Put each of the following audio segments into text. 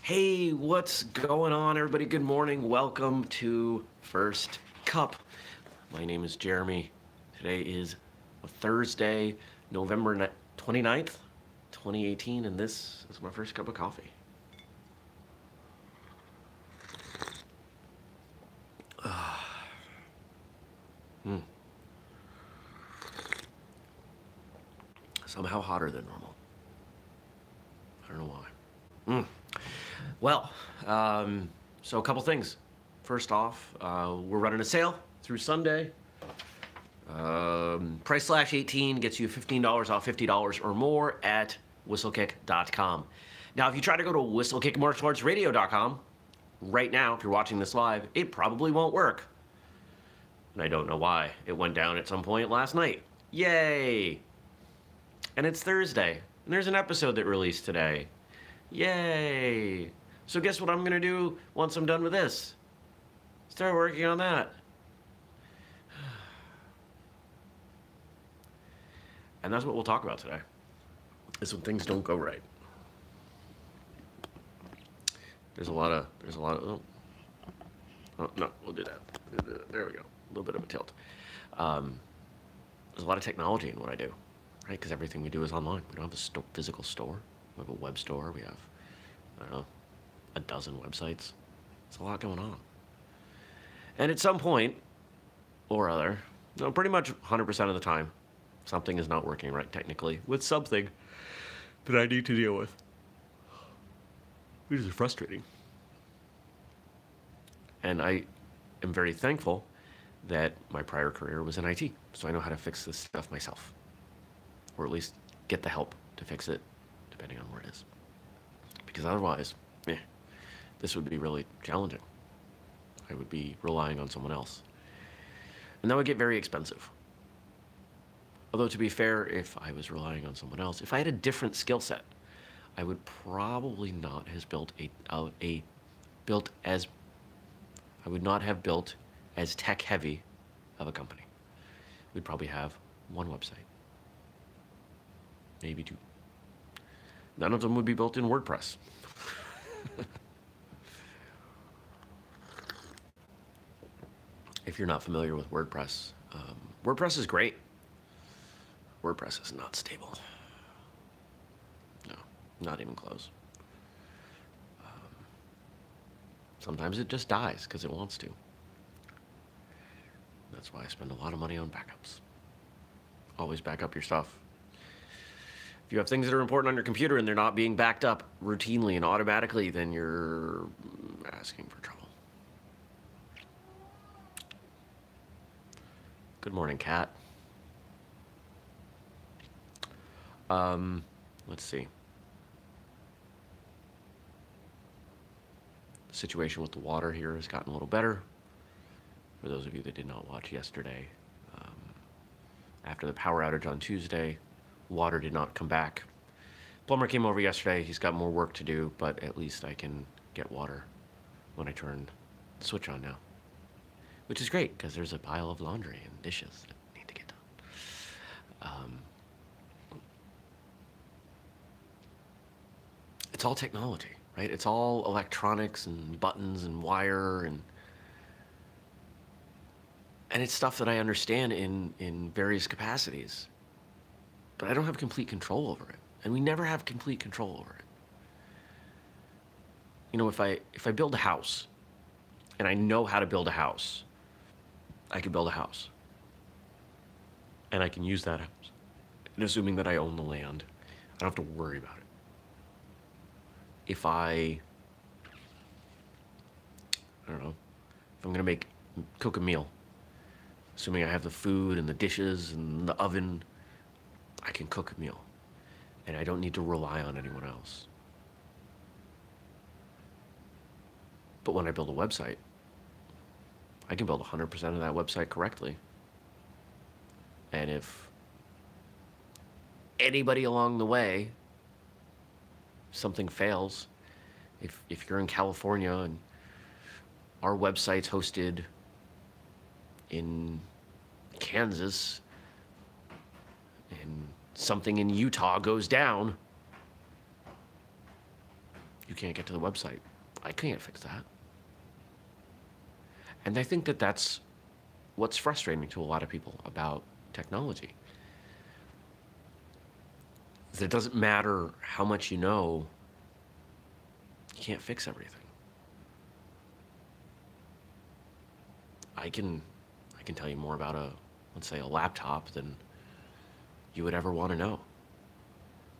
Hey, what's going on, everybody? Good morning. Welcome to First Cup. My name is Jeremy. Today is Thursday, November 29th, 2018, and this is my first cup of coffee. Somehow hotter than normal. I don't know why. Well, so a couple things. First off, we're running a sale through Sunday. Price/18 gets you $15 off $50 or more at whistlekick.com. Now, if you try to go to whistlekickmartialartsradio.com right now, if you're watching this live, it probably won't work. And I don't know why. It went down at some point last night. Yay! And it's Thursday, and there's an episode that released today. Yay! So guess what I'm gonna do once I'm done with this? Start working on that. And that's what we'll talk about today, is when things don't go right. There's a lot of, oh no, we'll do that. There we go, a little bit of a tilt. There's a lot of technology in what I do, right? Because everything we do is online. We don't have a physical store. We have a web store. We have, I don't know, a dozen websites. There's a lot going on. And at some point or other, no, pretty much 100% of the time, something is not working right technically with something that I need to deal with, which is frustrating. And I am very thankful that my prior career was in IT, so I know how to fix this stuff myself, or at least get the help to fix it, depending on where it is. Because otherwise, this would be really challenging. I would be relying on someone else. And that would get very expensive. Although, to be fair, if I was relying on someone else, if I had a different skill set, I would probably not have I would not have built as tech-heavy of a company. We'd probably have one website, maybe two. None of them would be built in WordPress. If you're not familiar with WordPress, WordPress is great. WordPress is not stable. No, not even close. Sometimes it just dies because it wants to. That's why I spend a lot of money on backups. Always back up your stuff. If you have things that are important on your computer and they're not being backed up routinely and automatically, then you're asking for trouble. Good morning, Kat. Let's see. The situation with the water here has gotten a little better. For those of you that did not watch yesterday, after the power outage on Tuesday, water did not come back. Plumber came over yesterday. He's got more work to do, but at least I can get water when I turn the switch on now. Which is great, because there's a pile of laundry and dishes that need to get done. It's all technology, right? It's all electronics and buttons and wire, and it's stuff that I understand in various capacities. But I don't have complete control over it. And we never have complete control over it. You know, if I build a house, and I know how to build a house, I can build a house. And I can use that house. And assuming that I own the land, I don't have to worry about it. If I don't know, if I'm gonna cook a meal, assuming I have the food and the dishes and the oven, I can cook a meal. And I don't need to rely on anyone else. But when I build a website, I can build 100% of that website correctly. And if anybody along the way, something fails, if you're in California and our website's hosted in Kansas and something in Utah goes down, you can't get to the website. I can't fix that. And I think that that's what's frustrating to a lot of people about technology. Is that it doesn't matter how much you know, you can't fix everything. I can tell you more about let's say a laptop than you would ever want to know.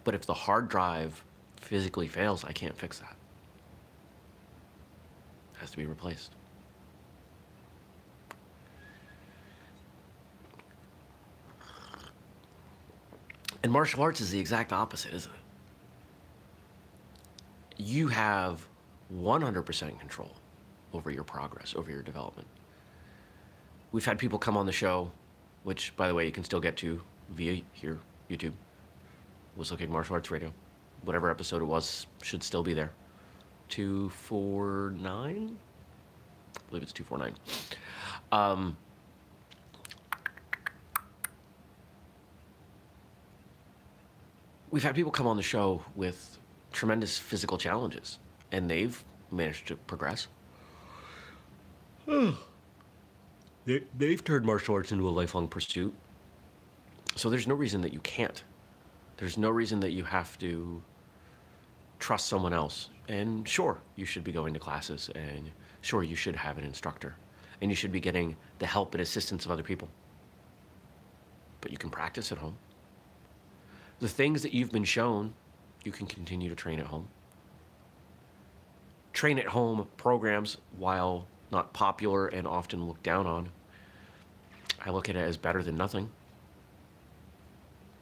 But if the hard drive physically fails, I can't fix that. It has to be replaced. And martial arts is the exact opposite, isn't it? You have 100% control over your progress, over your development. We've had people come on the show, which, by the way, you can still get to via here, YouTube, Whistlekick Martial Arts Radio. Whatever episode it was should still be there. 249? I believe it's 249. We've had people come on the show with tremendous physical challenges, and they've managed to progress. They've turned martial arts into a lifelong pursuit. So there's no reason that you can't. There's no reason that you have to trust someone else. And sure, you should be going to classes, and sure, you should have an instructor, and you should be getting the help and assistance of other people. But you can practice at home. The things that you've been shown, you can continue to train at home. Train at home programs, while not popular and often looked down on, I look at it as better than nothing.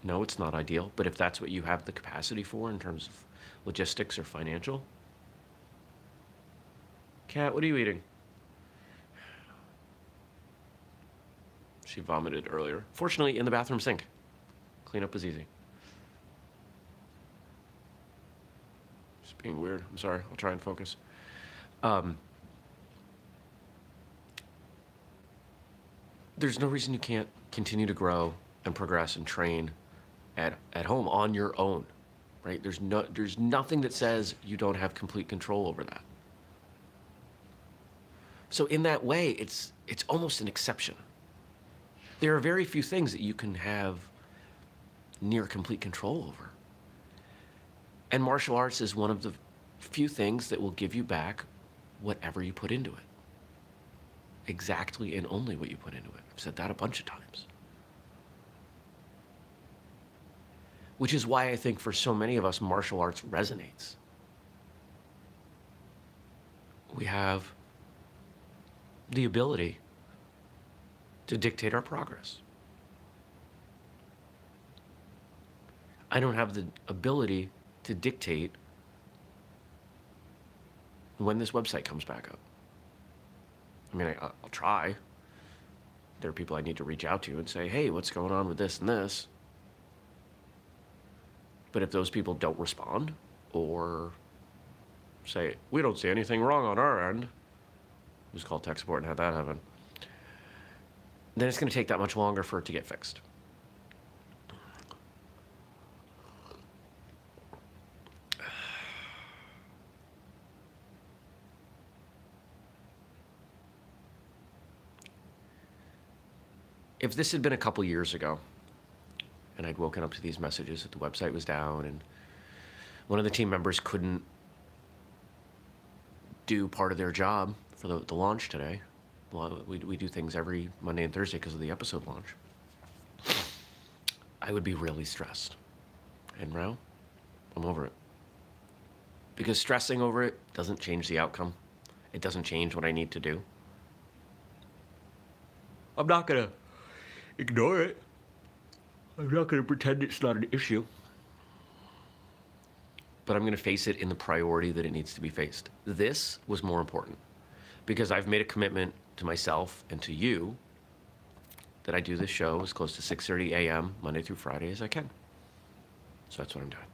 No, it's not ideal, but if that's what you have the capacity for in terms of logistics or financial. Kat, what are you eating? She vomited earlier. Fortunately, in the bathroom sink. Cleanup was easy. Just being weird. I'm sorry. I'll try and focus. There's no reason you can't continue to grow and progress and train at home on your own, right? There's nothing that says you don't have complete control over that. So in that way, it's almost an exception. There are very few things that you can have near complete control over. And martial arts is one of the few things that will give you back whatever you put into it. Exactly and only what you put into it. I've said that a bunch of times. Which is why I think for so many of us, martial arts resonates. We have the ability to dictate our progress. I don't have the ability to dictate when this website comes back up. I mean, I'll try. There are people I need to reach out to and say, hey, what's going on with this and this? But if those people don't respond or say, we don't see anything wrong on our end, just call tech support and have that happen, then it's going to take that much longer for it to get fixed. If this had been a couple years ago, and I'd woken up to these messages that the website was down and one of the team members couldn't do part of their job for the launch today. We do things every Monday and Thursday because of the episode launch. I would be really stressed. And now, I'm over it. Because stressing over it doesn't change the outcome. It doesn't change what I need to do. I'm not gonna ignore it. I'm not gonna pretend it's not an issue. But I'm gonna face it in the priority that it needs to be faced. This was more important because I've made a commitment to myself and to you that I do this show as close to 6:30 a.m. Monday through Friday as I can. So that's what I'm doing.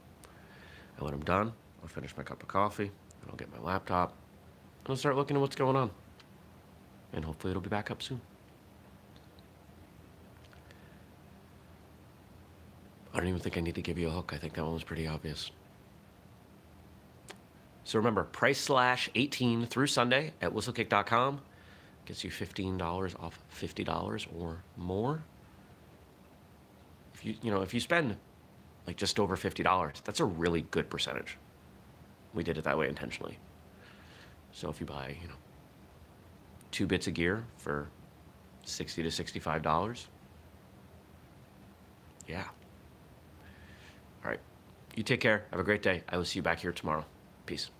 And when I'm done, I'll finish my cup of coffee, and I'll get my laptop, and I'll start looking at what's going on. And hopefully it'll be back up soon. I don't even think I need to give you a hook. I think that one was pretty obvious. So remember, price slash 18 through Sunday at whistlekick.com gets you $15 off $50 or more. If you spend like just over $50, that's a really good percentage. We did it that way intentionally. So if you buy, 2 bits of gear for $60 to $65, yeah. All right. You take care. Have a great day. I will see you back here tomorrow. Peace.